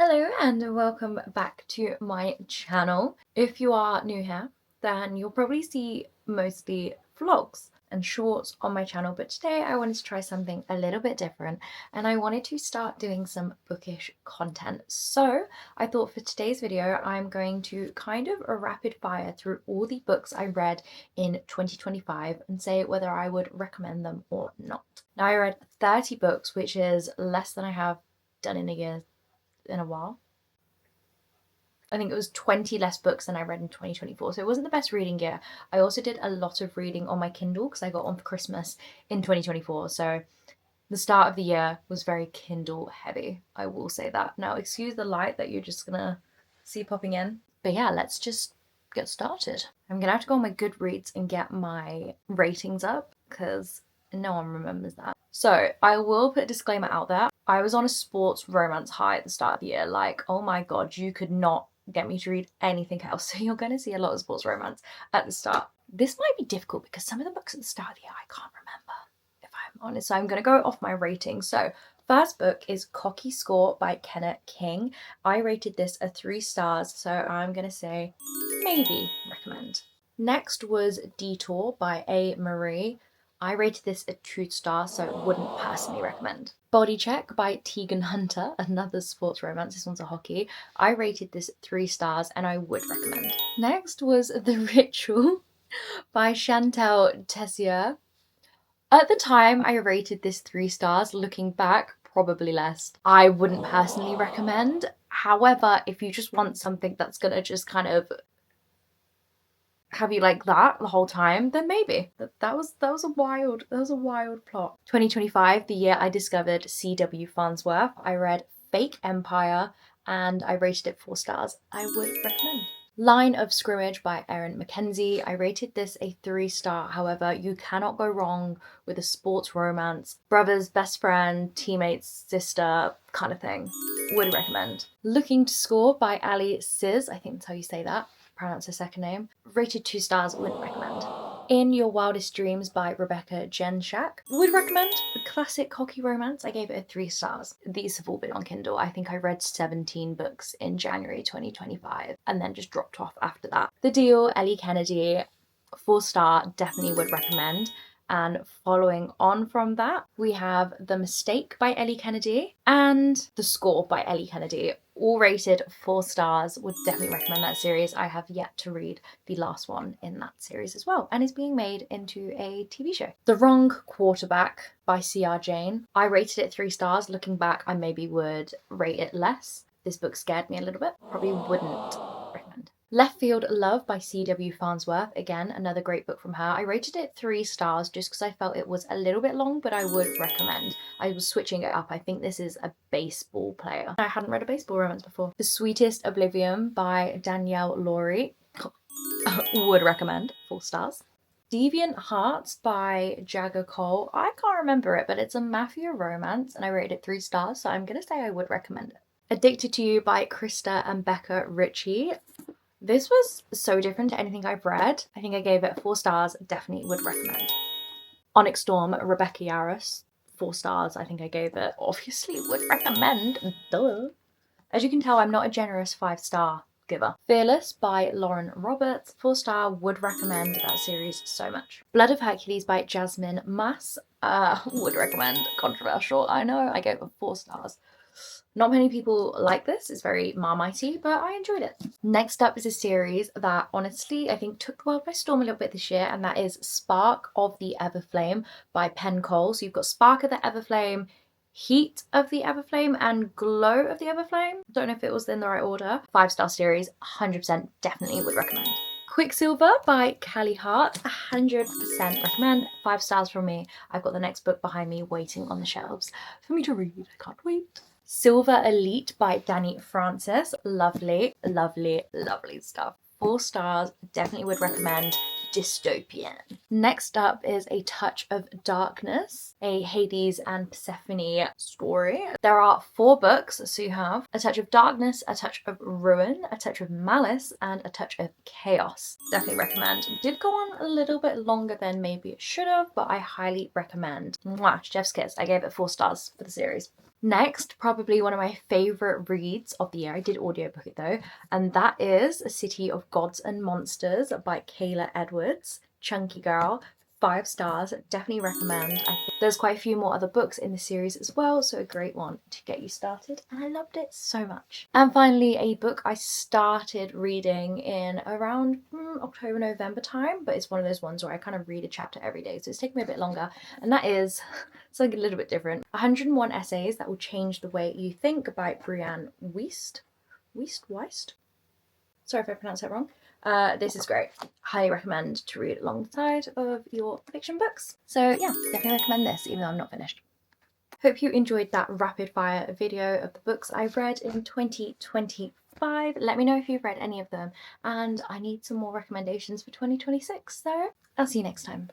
Hello and welcome back to my channel. If you are new here, then you'll probably see mostly vlogs and shorts on my channel, but today I wanted to try something a little bit different and I wanted to start doing some bookish content. So I thought for today's video I'm going to kind of a rapid fire through all the books I read in 2025 and say whether I would recommend them or not. Now I read 30 books, which is less than I have done in a while. I think it was 20 less books than I read in 2024, so it wasn't the best reading year. I also did a lot of reading on my Kindle because I got one for Christmas in 2024, so the start of the year was very Kindle heavy, I will say that. Now excuse the light that you're just gonna see popping in, but yeah, let's just get started. I'm gonna have to go on my Goodreads and get my ratings up because no one remembers that. So I will put a disclaimer out there. I was on a sports romance high at the start of the year. Like, oh my god, you could not get me to read anything else. So you're going to see a lot of sports romance at the start. This might be difficult because some of the books at the start of the year I can't remember, if I'm honest. So I'm going to go off my rating. So first book is Cocky Score by Kenneth King. I rated this a 3 stars, so I'm going to say maybe recommend. Next was Detour by A. Marie. I rated this a 2 stars, so wouldn't personally recommend. Body Check by Tegan Hunter, another sports romance. This one's a hockey. I rated this 3 stars and I would recommend. Next was The Ritual by Chantal Tessier. At the time, I rated this 3 stars. Looking back, probably less. I wouldn't personally recommend. However, if you just want something that's gonna just kind of have you like that the whole time, then maybe. That was a wild plot. 2025, the year I discovered C.W. Farnsworth. I read Fake Empire and I rated it 4 stars. I would recommend. Line of Scrimmage by Erin Mackenzie. I rated this a 3 star. However, you cannot go wrong with a sports romance, brothers, best friend, teammates, sister kind of thing. Would recommend. Looking to Score by Ali Siz. I think that's how you say that. Pronounce her second name. Rated 2 stars, wouldn't recommend. In Your Wildest Dreams by Rebecca Genshak. Would recommend. A classic cocky romance. I gave it a 3 stars. These have all been on Kindle. I think I read 17 books in January 2025 and then just dropped off after that. The Deal, Ellie Kennedy, 4 star, definitely would recommend. And following on from that, we have The Mistake by Ellie Kennedy and The Score by Ellie Kennedy. All rated 4 stars. Would definitely recommend that series. I have yet to read the last one in that series as well, and is being made into a TV show. The Wrong Quarterback by C.R. Jane. I rated it 3 stars. Looking back, I maybe would rate it less. This book scared me a little bit. Probably wouldn't recommend. Left Field Love by C.W. Farnsworth. Again, another great book from her. I rated it 3 stars just because I felt it was a little bit long, but I would recommend. I was switching it up. I think this is a baseball player. I hadn't read a baseball romance before. The Sweetest Oblivion by Danielle Laurie. Would recommend. 4 stars. Deviant Hearts by Jagger Cole. I can't remember it, but it's a mafia romance and I rated it 3 stars, so I'm going to say I would recommend it. Addicted to You by Krista and Becca Ritchie. This was so different to anything I've read. I think I gave it 4 stars, definitely would recommend. Onyx Storm, Rebecca Yarros, 4 stars, I think I gave it. Obviously would recommend, duh. As you can tell, I'm not a generous 5-star giver. Fearless by Lauren Roberts, 4 star, would recommend that series so much. Blood of Hercules by Jasmine Mass, would recommend. Controversial, I know, I gave it 4 stars. Not many people like this. It's very Marmitey, but I enjoyed it. Next up is a series that honestly I think took the world by storm a little bit this year, and that is Spark of the Everflame by Penn Cole. So you've got Spark of the Everflame, Heat of the Everflame, and Glow of the Everflame. Don't know if it was in the right order. 5-star series, 100% definitely would recommend. Quicksilver by Callie Hart, 100% recommend. 5 stars from me. I've got the next book behind me waiting on the shelves for me to read. I can't wait. Silver Elite by Danny Francis. Lovely, lovely, lovely stuff. 4 stars, definitely would recommend. Dystopian. Next up is A Touch of Darkness, a Hades and Persephone story. There are 4 books, so you have A Touch of Darkness, A Touch of Ruin, A Touch of Malice, and A Touch of Chaos. Definitely recommend. It did go on a little bit longer than maybe it should have, but I highly recommend. Mwah, chef's kiss. I gave it 4 stars for the series. Next, probably one of my favorite reads of the year. I did audiobook it though, and that is A City of Gods and Monsters by Kayla Edwards. Chunky girl. 5 stars. Definitely recommend. I think there's quite a few more other books in the series as well, so a great one to get you started, and I loved it so much. And finally, a book I started reading in around October, November time, but it's one of those ones where I kind of read a chapter every day, so it's taking me a bit longer, and that is something a little bit different. 101 Essays That Will Change the Way You Think by Brianne Wiest. Wiest? Sorry if I pronounced that wrong. This is great. Highly recommend to read alongside of your fiction books. So yeah, definitely recommend this, even though I'm not finished. Hope you enjoyed that rapid fire video of the books I've read in 2025. Let me know if you've read any of them, and I need some more recommendations for 2026. So I'll see you next time.